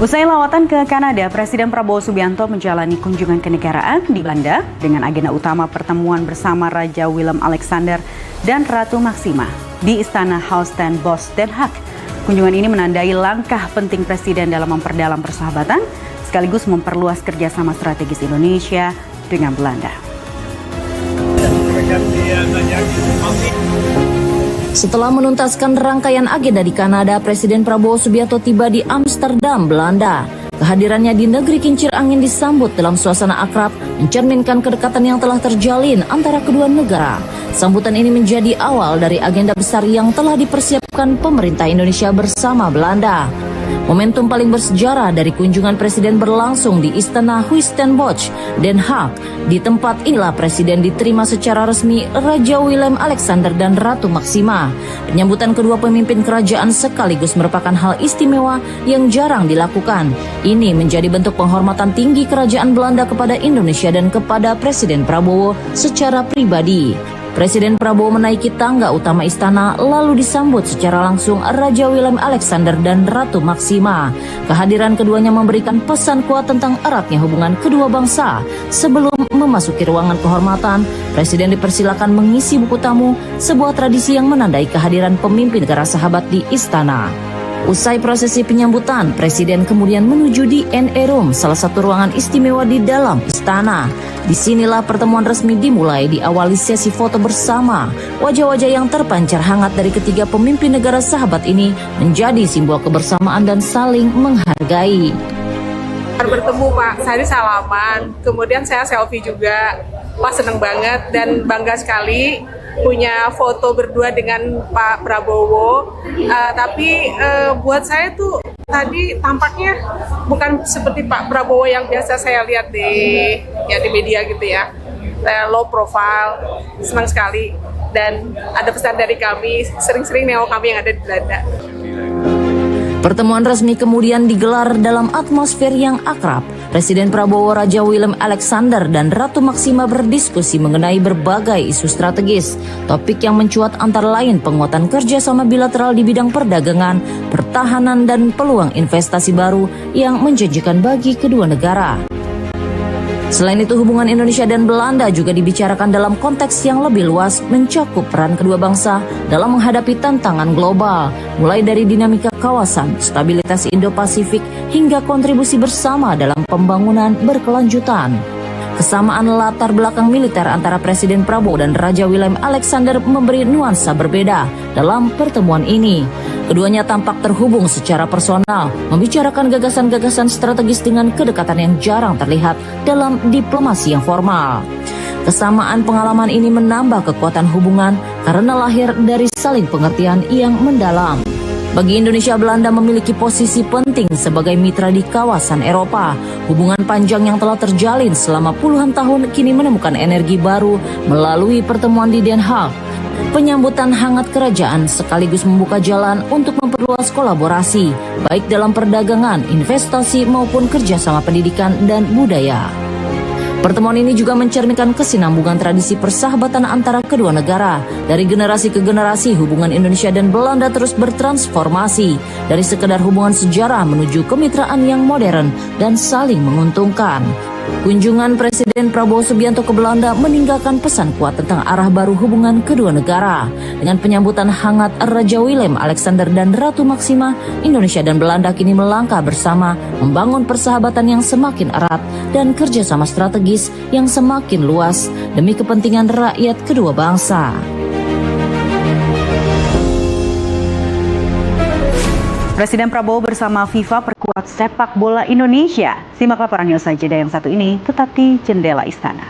Usai lawatan ke Kanada, Presiden Prabowo Subianto menjalani kunjungan kenegaraan di Belanda dengan agenda utama pertemuan bersama Raja Willem-Alexander dan Ratu Maxima di Istana Huis ten Bosch, Den Haag. Kunjungan ini menandai langkah penting Presiden dalam memperdalam persahabatan sekaligus memperluas kerjasama strategis Indonesia dengan Belanda. Setelah menuntaskan rangkaian agenda di Kanada, Presiden Prabowo Subianto tiba di Amsterdam, Belanda. Kehadirannya di negeri kincir angin disambut dalam suasana akrab, mencerminkan kedekatan yang telah terjalin antara kedua negara. Sambutan ini menjadi awal dari agenda besar yang telah dipersiapkan pemerintah Indonesia bersama Belanda. Momentum paling bersejarah dari kunjungan Presiden berlangsung di Istana Huis ten Bosch, Den Haag. Di tempat inilah Presiden diterima secara resmi Raja Willem-Alexander dan Ratu Maxima. Penyambutan kedua pemimpin kerajaan sekaligus merupakan hal istimewa yang jarang dilakukan. Ini menjadi bentuk penghormatan tinggi kerajaan Belanda kepada Indonesia dan kepada Presiden Prabowo secara pribadi. Presiden Prabowo menaiki tangga utama istana lalu disambut secara langsung Raja Willem-Alexander dan Ratu Maxima. Kehadiran keduanya memberikan pesan kuat tentang eratnya hubungan kedua bangsa. Sebelum memasuki ruangan kehormatan, Presiden dipersilakan mengisi buku tamu, sebuah tradisi yang menandai kehadiran pemimpin negara sahabat di istana. Usai prosesi penyambutan, Presiden kemudian menuju di NE Room, salah satu ruangan istimewa di dalam istana. Disinilah pertemuan resmi dimulai, diawali sesi foto bersama. Wajah-wajah yang terpancar hangat dari ketiga pemimpin negara sahabat ini menjadi simbol kebersamaan dan saling menghargai. Bertemu Pak, saya salaman, kemudian saya selfie juga. Wah, seneng banget dan bangga sekali punya foto berdua dengan Pak Prabowo. Tapi buat saya tuh tadi tampaknya bukan seperti Pak Prabowo yang biasa saya lihat di media gitu ya. Low profile, senang sekali. Dan ada pesan dari kami, sering-sering nengok kami yang ada di Belanda. Pertemuan resmi kemudian digelar dalam atmosfer yang akrab. Presiden Prabowo, Raja Willem-Alexander dan Ratu Maxima berdiskusi mengenai berbagai isu strategis. Topik yang mencuat antara lain penguatan kerjasama bilateral di bidang perdagangan, pertahanan dan peluang investasi baru yang menjanjikan bagi kedua negara. Selain itu, hubungan Indonesia dan Belanda juga dibicarakan dalam konteks yang lebih luas, mencakup peran kedua bangsa dalam menghadapi tantangan global, mulai dari dinamika kawasan, stabilitas Indo-Pasifik, hingga kontribusi bersama dalam pembangunan berkelanjutan. Kesamaan latar belakang militer antara Presiden Prabowo dan Raja Willem-Alexander memberi nuansa berbeda dalam pertemuan ini. Keduanya tampak terhubung secara personal, membicarakan gagasan-gagasan strategis dengan kedekatan yang jarang terlihat dalam diplomasi yang formal. Kesamaan pengalaman ini menambah kekuatan hubungan karena lahir dari saling pengertian yang mendalam. Bagi Indonesia, Belanda memiliki posisi penting sebagai mitra di kawasan Eropa. Hubungan panjang yang telah terjalin selama puluhan tahun kini menemukan energi baru melalui pertemuan di Den Haag. Penyambutan hangat kerajaan sekaligus membuka jalan untuk memperluas kolaborasi, baik dalam perdagangan, investasi maupun kerjasama pendidikan dan budaya. Pertemuan ini juga mencerminkan kesinambungan tradisi persahabatan antara kedua negara. Dari generasi ke generasi, hubungan Indonesia dan Belanda terus bertransformasi dari sekedar hubungan sejarah menuju kemitraan yang modern dan saling menguntungkan. Kunjungan Presiden Prabowo Subianto ke Belanda meninggalkan pesan kuat tentang arah baru hubungan kedua negara. Dengan penyambutan hangat Raja Willem-Alexander dan Ratu Maxima, Indonesia dan Belanda kini melangkah bersama membangun persahabatan yang semakin erat dan kerjasama strategis yang semakin luas demi kepentingan rakyat kedua bangsa. Presiden Prabowo bersama FIFA perkuat sepak bola Indonesia. Simak laporannya usai jeda yang satu ini, tetap di Jendela Istana.